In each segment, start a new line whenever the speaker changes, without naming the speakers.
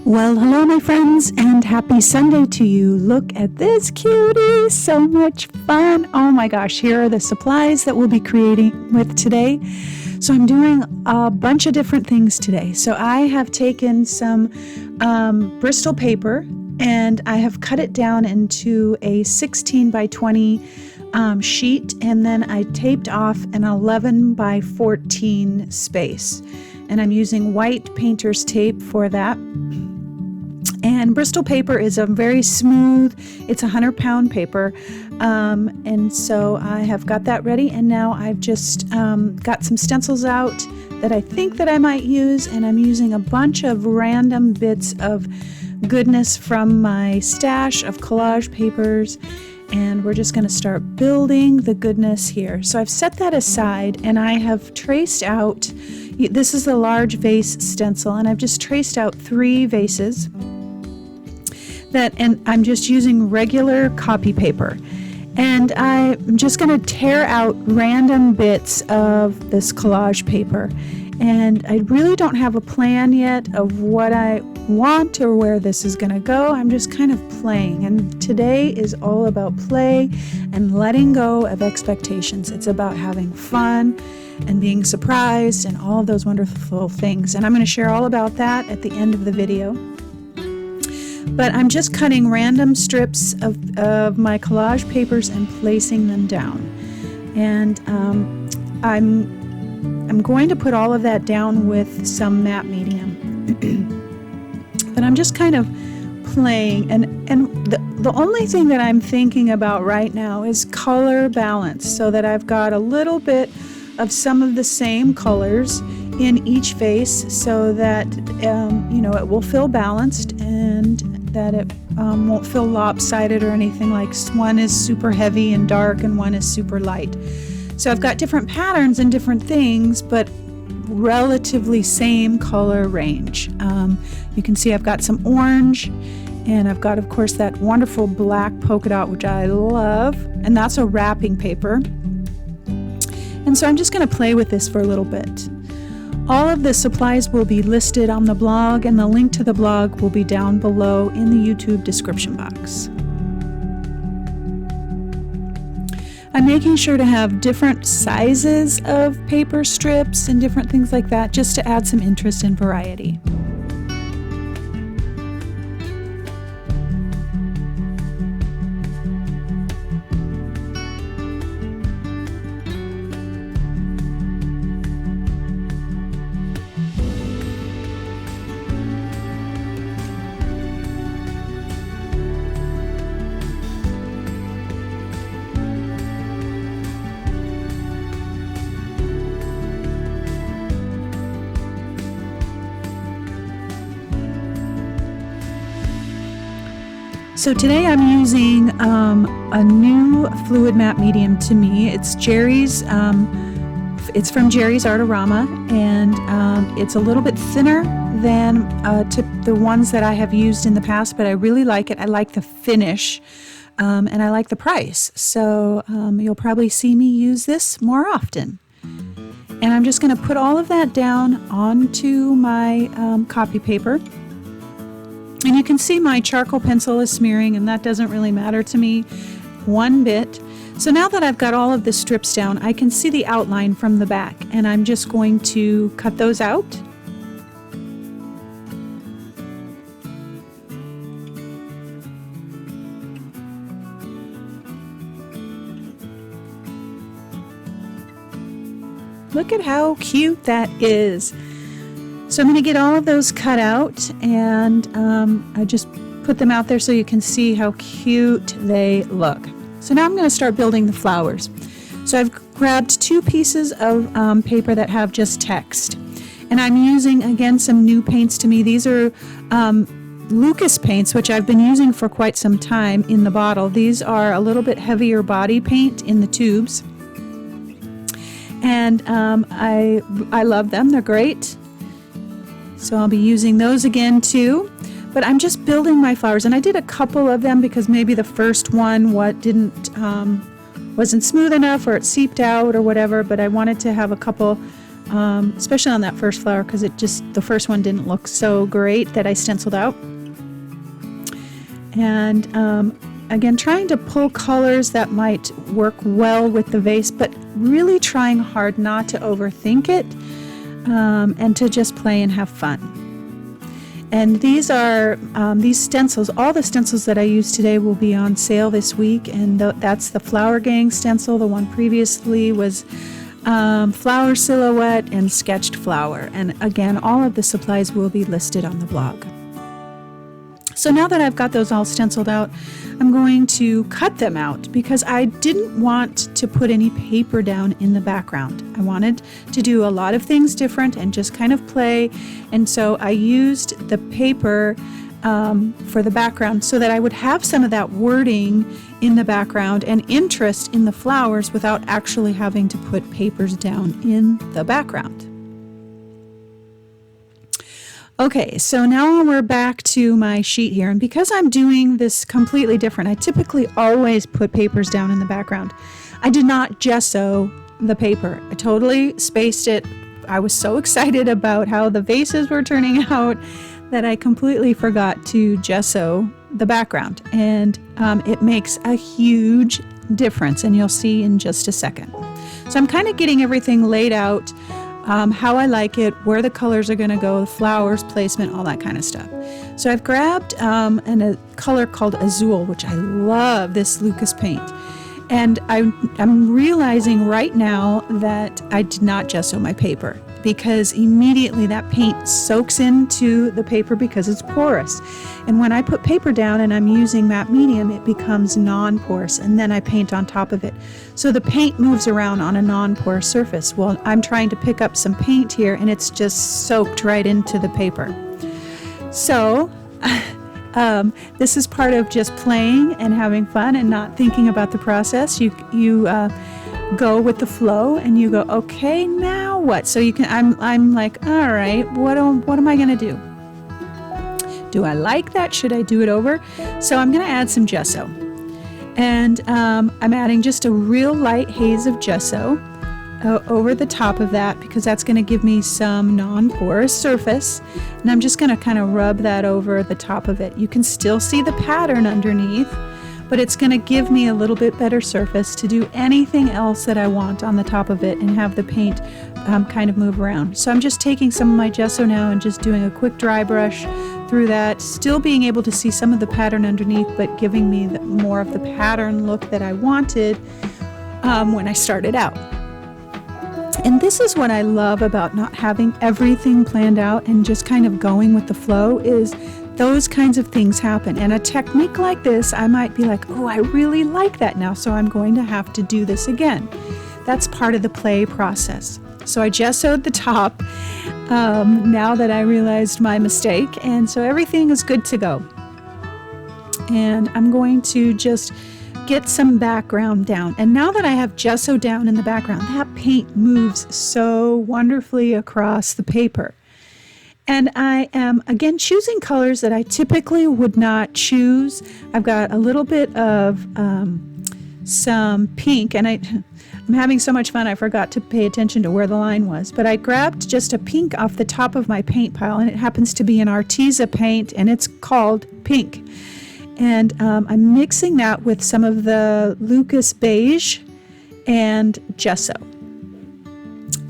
Well, hello my friends, and happy Sunday to you. Look at this cutie, so much fun. Oh my gosh, here are the supplies that we'll be creating with today. So I'm doing a bunch of different things today. So I have taken some Bristol paper and I have cut it down into a 16 by 20 sheet, and then I taped off an 11 by 14 space. And I'm using white painter's tape for that. And Bristol paper is a very smooth, it's 100-pound paper. And so I have got that ready, and now I've just got some stencils out that I think that I might use, and I'm using a bunch of random bits of goodness from my stash of collage papers, and we're just going to start building the goodness here. So I've set that aside, and I have traced out, this is the large vase stencil, and I've just traced out 3 vases. And I'm just using regular copy paper, and I'm just going to tear out random bits of this collage paper, and I really don't have a plan yet of what I want or where this is going to go. I'm just kind of playing, and today is all about play and letting go of expectations. It's about having fun and being surprised and all of those wonderful things, and I'm going to share all about that at the end of the video. But I'm just cutting random strips of my collage papers and placing them down. And I'm going to put all of that down with some matte medium. But I'm just kind of playing. And the only thing that I'm thinking about right now is color balance, so that I've got a little bit of some of the same colors in each vase, so that it will feel balanced and that it won't feel lopsided or anything, like one is super heavy and dark and one is super light. So I've got different patterns and different things, but relatively same color range. You can see I've got some orange, and I've got, of course, that wonderful black polka dot, which I love, and that's a wrapping paper. And so I'm just going to play with this for a little bit. All of the supplies will be listed on the blog, and the link to the blog will be down below in the YouTube description box. I'm making sure to have different sizes of paper strips and different things like that, just to add some interest and variety. So today I'm using a new fluid matte medium to me. It's Jerry's, it's from Jerry's Artorama, and it's a little bit thinner than the ones that I have used in the past, but I really like it. I like the finish, and I like the price. So you'll probably see me use this more often. And I'm just going to put all of that down onto my copy paper. And you can see my charcoal pencil is smearing, and that doesn't really matter to me one bit. So now that I've got all of the strips down, I can see the outline from the back, and I'm just going to cut those out. Look at how cute that is. So I'm going to get all of those cut out, and I just put them out there so you can see how cute they look. So now I'm going to start building the flowers. So I've grabbed 2 pieces of paper that have just text, and I'm using, again, some new paints to me. These are Lucas paints, which I've been using for quite some time in the bottle. These are a little bit heavier body paint in the tubes, and I love them. They're great. So I'll be using those again too. But I'm just building my flowers, and I did a couple of them because maybe the first one wasn't smooth enough, or it seeped out or whatever, but I wanted to have a couple especially on that first flower, because the first one didn't look so great that I stenciled out. And again, trying to pull colors that might work well with the vase, but really trying hard not to overthink it, and to just play and have fun. And these are these stencils. All the stencils that I use today will be on sale this week, and that's the Flower Gang stencil. The one previously was flower silhouette and sketched flower. And again, all of the supplies will be listed on the blog. So now that I've got those all stenciled out, I'm going to cut them out because I didn't want to put any paper down in the background. I wanted to do a lot of things different and just kind of play. And so I used the paper for the background so that I would have some of that wording in the background and interest in the flowers without actually having to put papers down in the background. Okay, so now we're back to my sheet here, and because I'm doing this completely different, I typically always put papers down in the background. I did not gesso the paper. I totally spaced it. I was so excited about how the vases were turning out that I completely forgot to gesso the background, and it makes a huge difference, and you'll see in just a second. So I'm kind of getting everything laid out, how I like it, where the colors are going to go, the flowers, placement, all that kind of stuff. So I've grabbed a color called Azul, which I love, this Lucas paint. And I'm realizing right now that I did not gesso my paper because immediately that paint soaks into the paper because it's porous. And when I put paper down and I'm using matte medium, it becomes non-porous, and then I paint on top of it. So the paint moves around on a non-porous surface. Well, I'm trying to pick up some paint here and it's just soaked right into the paper. So this is part of just playing and having fun and not thinking about the process. You go with the flow and you go, okay, now what? So you can. I'm like, all right, what am I gonna do? Do I like that? Should I do it over? So I'm gonna add some gesso, and I'm adding just a real light haze of gesso over the top of that because that's going to give me some non-porous surface, and I'm just going to kind of rub that over the top of it. You can still see the pattern underneath, but it's going to give me a little bit better surface to do anything else that I want on the top of it and have the paint kind of move around. So I'm just taking some of my gesso now and just doing a quick dry brush through that, still being able to see some of the pattern underneath, but giving me more of the pattern look that I wanted when I started out. And this is what I love about not having everything planned out and just kind of going with the flow, is those kinds of things happen. And a technique like this, I might be like, oh, I really like that now, so I'm going to have to do this again. That's part of the play process. So I gessoed the top now that I realized my mistake, and so everything is good to go. And I'm going to just get some background down. And now that I have gesso down in the background, that paint moves so wonderfully across the paper. And I am, again, choosing colors that I typically would not choose. I've got a little bit of some pink, and I'm having so much fun I forgot to pay attention to where the line was. But I grabbed just a pink off the top of my paint pile, and it happens to be an Arteza paint, and it's called Pink. And I'm mixing that with some of the Lucas beige and gesso.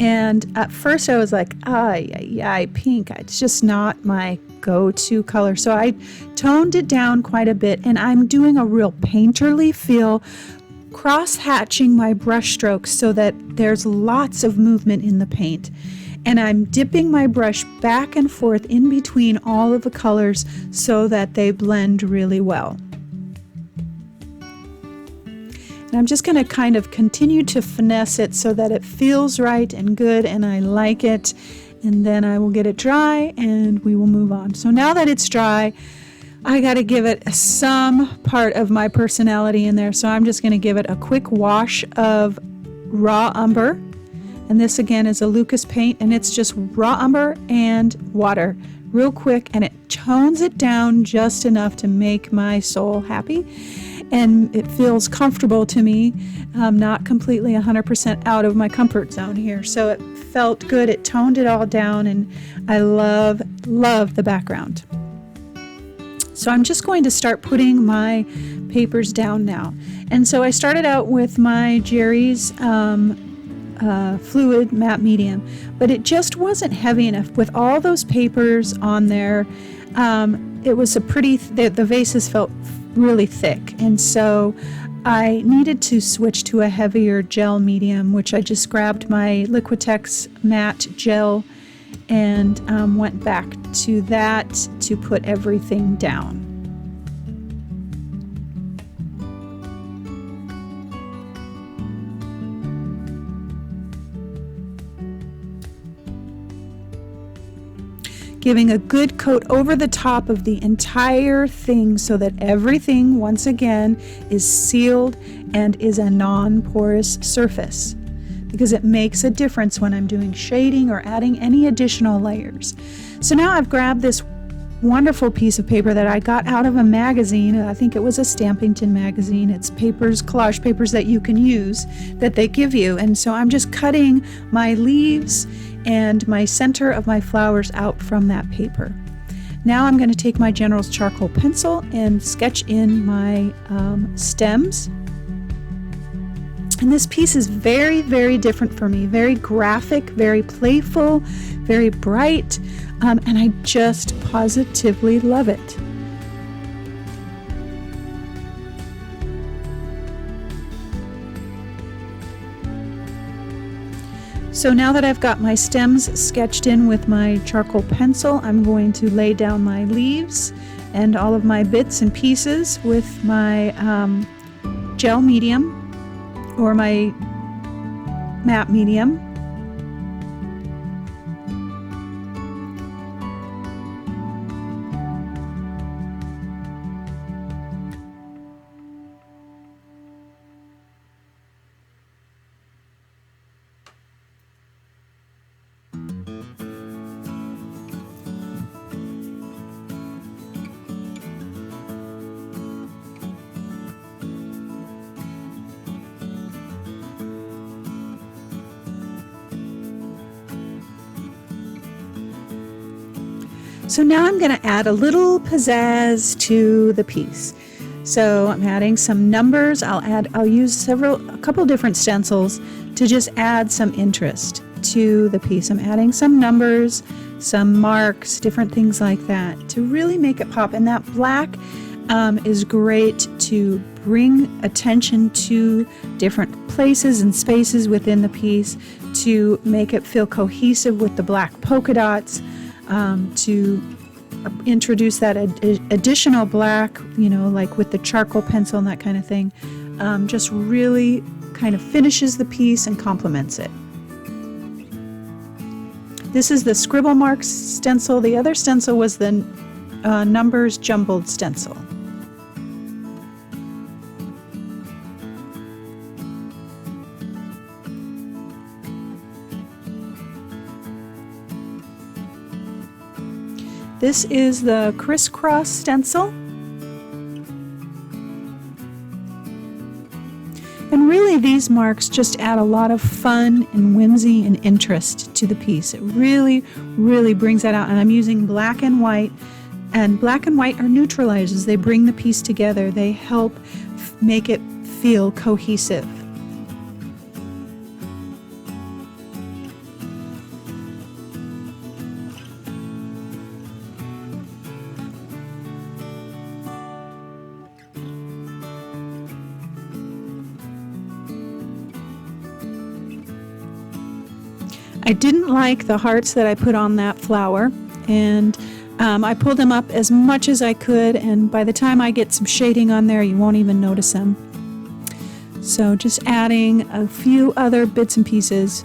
And at first I was like, pink. It's just not my go-to color. So I toned it down quite a bit, and I'm doing a real painterly feel, cross-hatching my brush strokes so that there's lots of movement in the paint. And I'm dipping my brush back and forth in between all of the colors so that they blend really well. And I'm just going to kind of continue to finesse it so that it feels right and good and I like it. And then I will get it dry and we will move on. So now that it's dry, I got to give it some part of my personality in there. So I'm just going to give it a quick wash of raw umber. And this again is a Lucas paint, and it's just raw umber and water real quick, and it tones it down just enough to make my soul happy. and it feels comfortable to me. I'm not completely 100% out of my comfort zone here. So it felt good. It toned it all down, and I love the background. So I'm just going to start putting my papers down now. And so I started out with my Jerry's fluid matte medium, but it just wasn't heavy enough. With all those papers on there, it was the vases felt really thick, and so I needed to switch to a heavier gel medium, which I just grabbed my Liquitex matte gel and went back to that to put everything down. Giving a good coat over the top of the entire thing so that everything, once again, is sealed and is a non-porous surface, because it makes a difference when I'm doing shading or adding any additional layers. So now I've grabbed this wonderful piece of paper that I got out of a magazine. I think it was a Stampington magazine. It's papers, collage papers that you can use that they give you. And so I'm just cutting my leaves and my center of my flowers out from that paper. Now I'm going to take my General's charcoal pencil and sketch in my stems. And this piece is very, very different for me. Very graphic, very playful, very bright, and I just positively love it. So now that I've got my stems sketched in with my charcoal pencil, I'm going to lay down my leaves and all of my bits and pieces with my gel medium or my matte medium. So now I'm going to add a little pizzazz to the piece. So I'm adding some numbers. I'll use a couple different stencils to just add some interest to the piece. I'm adding some numbers, some marks, different things like that to really make it pop. And that black is great to bring attention to different places and spaces within the piece, to make it feel cohesive with the black polka dots. To introduce that additional black, like with the charcoal pencil and that kind of thing, just really kind of finishes the piece and complements it. This is the Scribble Marks stencil. The other stencil was the numbers jumbled stencil. This is the Crisscross Stencil. And really these marks just add a lot of fun and whimsy and interest to the piece. It really, really brings that out. And I'm using black and white. And black and white are neutralizers. They bring the piece together. They help make it feel cohesive. I didn't like the hearts that I put on that flower, and I pulled them up as much as I could, and by the time I get some shading on there, you won't even notice them. So just adding a few other bits and pieces.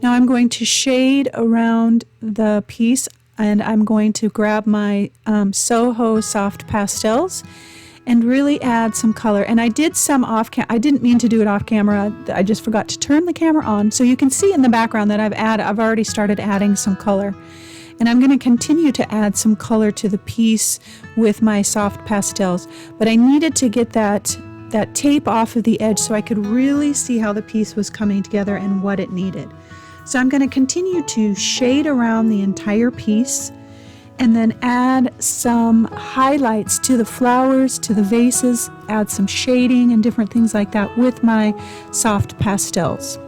Now I'm going to shade around the piece, and I'm going to grab my Soho Soft Pastels and really add some color. And I did some I didn't mean to do it off camera. I just forgot to turn the camera on. So you can see in the background that I've already started adding some color. And I'm going to continue to add some color to the piece with my soft pastels, but I needed to get that tape off of the edge so I could really see how the piece was coming together and what it needed. So I'm going to continue to shade around the entire piece and then add some highlights to the flowers, to the vases, add some shading and different things like that with my soft pastels.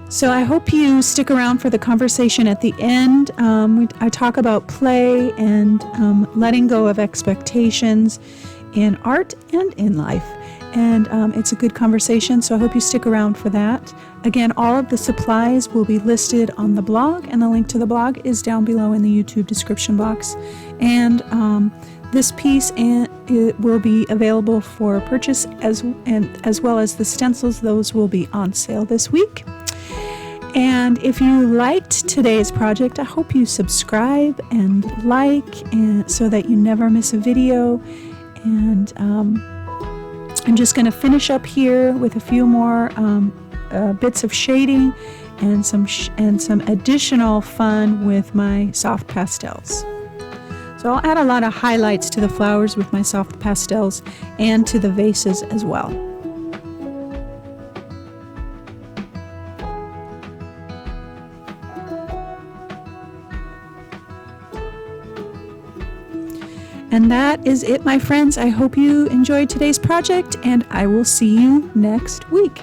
So I hope you stick around for the conversation at the end. I talk about play and letting go of expectations in art and in life. And it's a good conversation, so I hope you stick around for that. Again, all of the supplies will be listed on the blog, and the link to the blog is down below in the YouTube description box. And this piece it will be available for purchase as well as the stencils. Those will be on sale this week. And if you liked today's project, I hope you subscribe and like, and so that you never miss a video. And I'm just going to finish up here with a few more bits of shading and some additional fun with my soft pastels. So I'll add a lot of highlights to the flowers with my soft pastels and to the vases as well. And that is it, my friends. I hope you enjoyed today's project, and I will see you next week.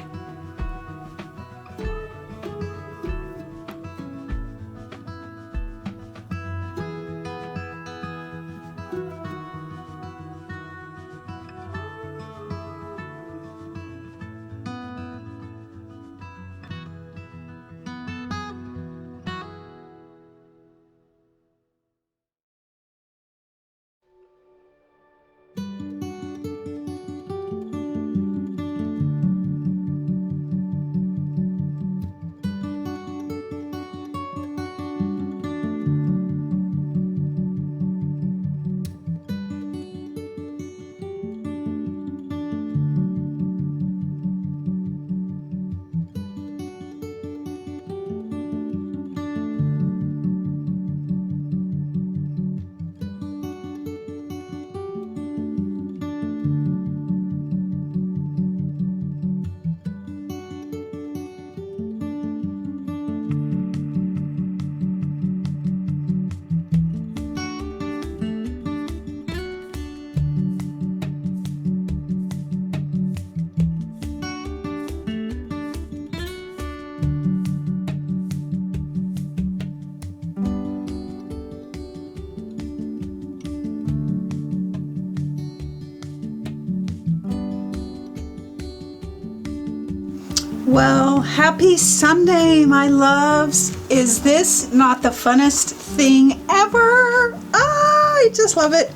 Well, happy Sunday, my loves. Is this not the funnest thing ever? I just love it.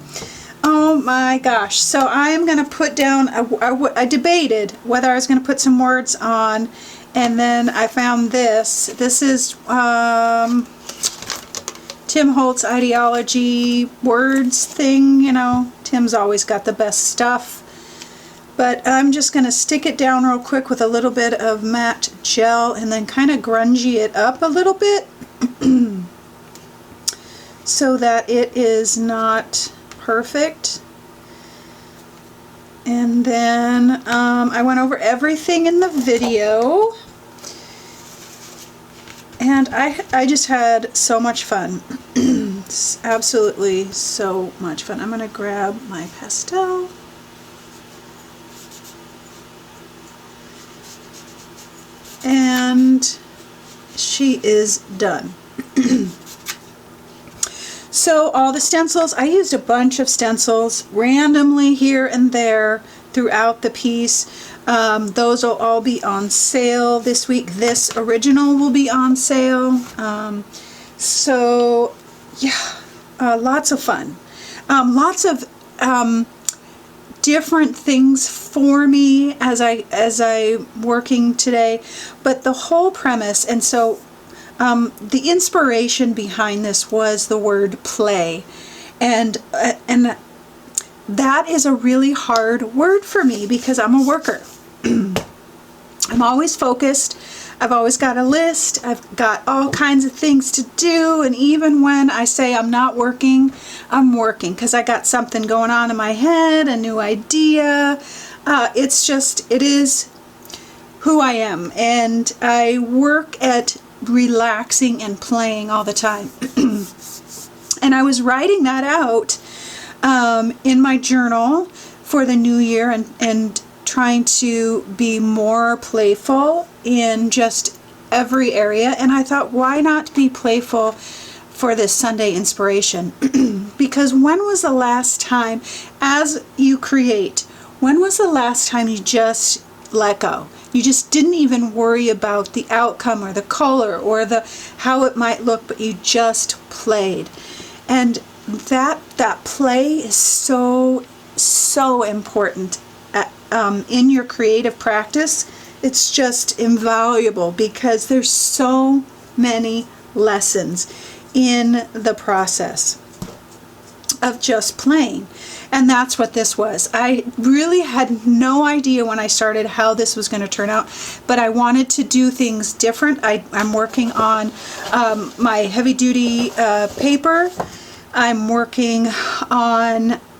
Oh my gosh. So I am going to put down, I debated whether I was going to put some words on, and then I found this. This is Tim Holt's ideology words thing. You know, Tim's always got the best stuff. But I'm just going to stick it down real quick with a little bit of matte gel and then kind of grungy it up a little bit so that it is not perfect. And then I went over everything in the video, and I just had so much fun. It's absolutely so much fun. I'm going to grab my pastel. And she is done. So all the stencils, I used a bunch of stencils randomly here and there throughout the piece. Those will all be on sale this week. This original will be on sale. So yeah, lots of fun. Lots of different things for me as I working today, but the whole premise, and so the inspiration behind this was the word play, and that is a really hard word for me because I'm a worker. I'm always focused. I've always got a list. I've got all kinds of things to do. And even when I say I'm not working, I'm working because I got something going on in my head, a new idea. It is who I am. And I work at relaxing and playing all the time. And I was writing that out in my journal for the new year and trying to be more playful in just every area. And I thought, why not be playful for this Sunday inspiration? Because when was the last time, as you create, when was the last time you just let go? You just didn't even worry about the outcome or the color or the how it might look, but you just played. And that play is so important in your creative practice. It's just invaluable because there's so many lessons in the process of just playing. And that's what this was. I really had no idea when I started how this was going to turn out, but I wanted to do things different. I'm working on my heavy duty paper.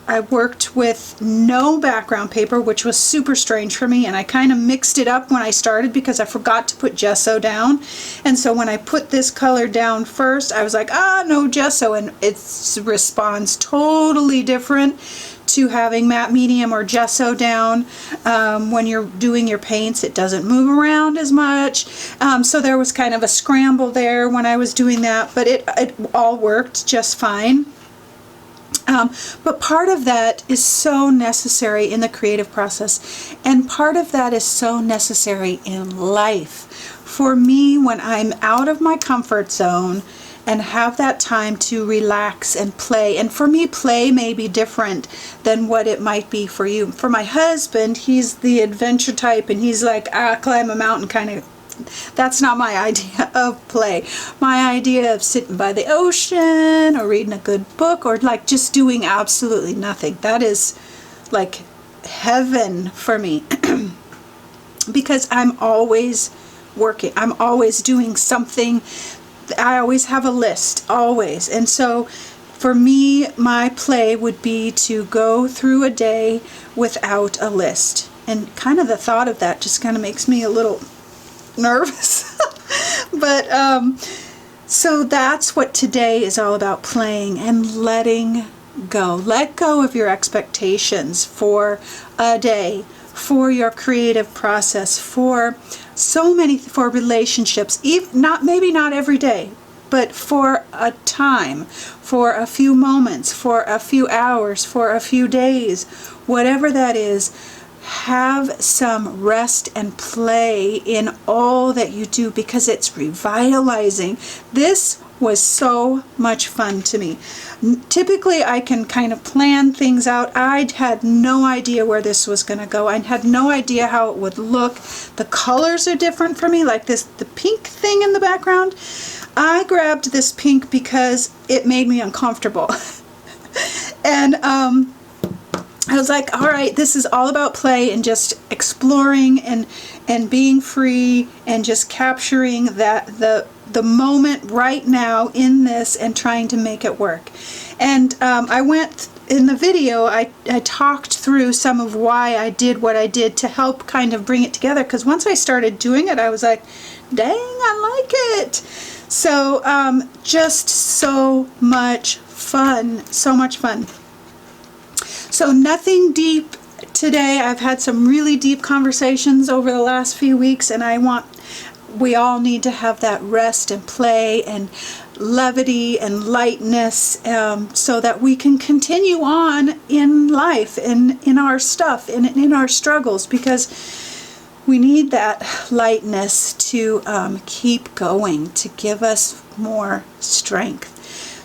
I worked with no background paper, which was super strange for me, and I kind of mixed it up when I started because I forgot to put gesso down. And so when I put this color down first, I was like, no gesso, and it responds totally different to having matte medium or gesso down. When you're doing your paints, it doesn't move around as much. So there was kind of a scramble there when I was doing that, but it all worked just fine. But part of that is so necessary in the creative process, and part of that is so necessary in life. For me, when I'm out of my comfort zone and have that time to relax and play, and for me, play may be different than what it might be for you. For my husband, he's the adventure type, and he's like, climb a mountain kind of. That's not my idea of play. My idea of sitting by the ocean or reading a good book or like just doing absolutely nothing. That is like heaven for me because I'm always working. I'm always doing something. I always have a list, always. And so for me, my play would be to go through a day without a list. And kind of the thought of that just kind of makes me a little nervous. But so that's what today is all about, playing and letting go. Let go of your expectations for a day, for your creative process, for relationships, maybe not every day, but for a time, for a few moments, for a few hours, for a few days, whatever that is. Have some rest and play in all that you do because it's revitalizing. This was so much fun to me. Typically, I can kind of plan things out. I had no idea where this was going to go. I had no idea how it would look. The colors are different for me, like the pink thing in the background. I grabbed this pink because it made me uncomfortable. And I was like, all right, this is all about play and just exploring and being free and just capturing the moment right now in this and trying to make it work. And I went in the video, I talked through some of why I did what I did to help kind of bring it together, because once I started doing it, I was like, dang, I like it. So just so much fun, so much fun. So nothing deep today. I've had some really deep conversations over the last few weeks, and we all need to have that rest and play and levity and lightness so that we can continue on in life and in our stuff and in our struggles, because we need that lightness to keep going, to give us more strength.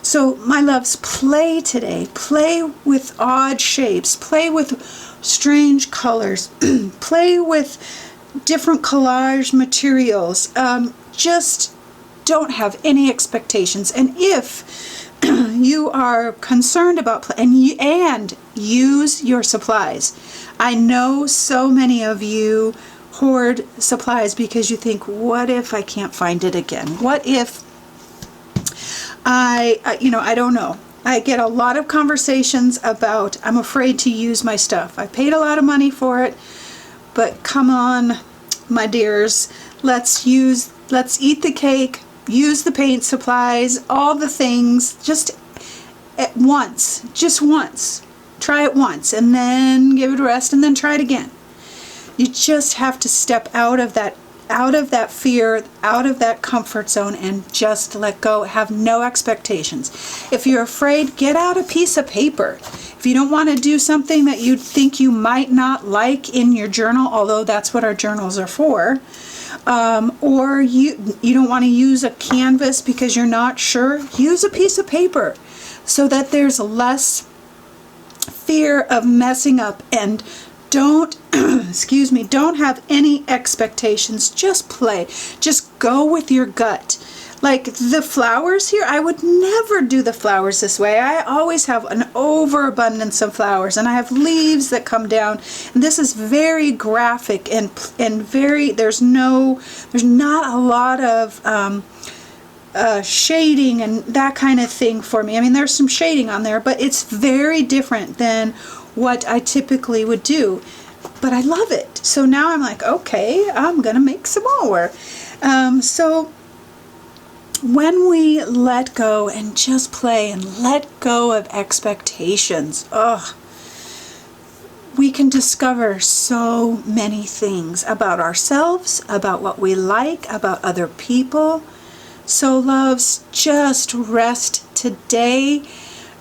So my loves, play today. Play with odd shapes. Play with strange colors. Play with different collage materials. Just don't have any expectations. And if you are concerned about and use your supplies. I know so many of you hoard supplies because you think, what if I can't find it again? What if I don't know. I get a lot of conversations about, I'm afraid to use my stuff. I paid a lot of money for it, but come on, my dears, let's eat the cake, use the paint supplies, all the things, just once. Try it once, and then give it a rest, and then try it again. You just have to step out of that fear, out of that comfort zone, and just let go. Have no expectations. If you're afraid, get out a piece of paper. If you don't want to do something that you think you might not like in your journal, although that's what our journals are for, or you don't want to use a canvas because you're not sure, use a piece of paper so that there's less fear of messing up. And don't don't have any expectations. Just play. Just go with your gut. Like the flowers here, I would never do the flowers this way. I always have an overabundance of flowers, and I have leaves that come down. And this is very graphic and very, there's not a lot of shading and that kind of thing for me. I mean, there's some shading on there, but it's very different than what I typically would do. But I love it. So now I'm like, okay, I'm gonna make some more. So when we let go and just play and let go of expectations, we can discover so many things about ourselves, about what we like, about other people. So loves, just rest today.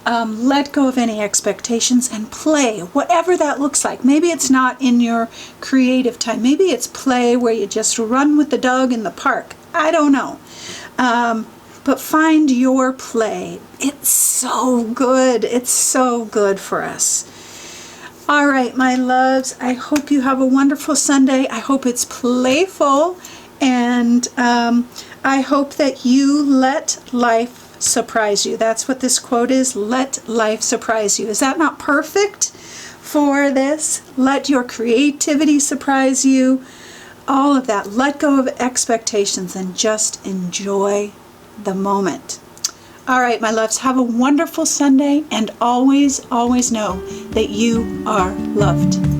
Let go of any expectations and play, whatever that looks like. Maybe it's not in your creative time. Maybe it's play where you just run with the dog in the park. I don't know. But find your play. It's so good. It's so good for us. All right, my loves, I hope you have a wonderful Sunday. I hope it's playful, and I hope that you let life surprise you. That's what this quote is. Let life surprise you. Is that not perfect for this? Let your creativity surprise you. All of that. Let go of expectations and just enjoy the moment. All right, my loves, have a wonderful Sunday, and always, always know that you are loved.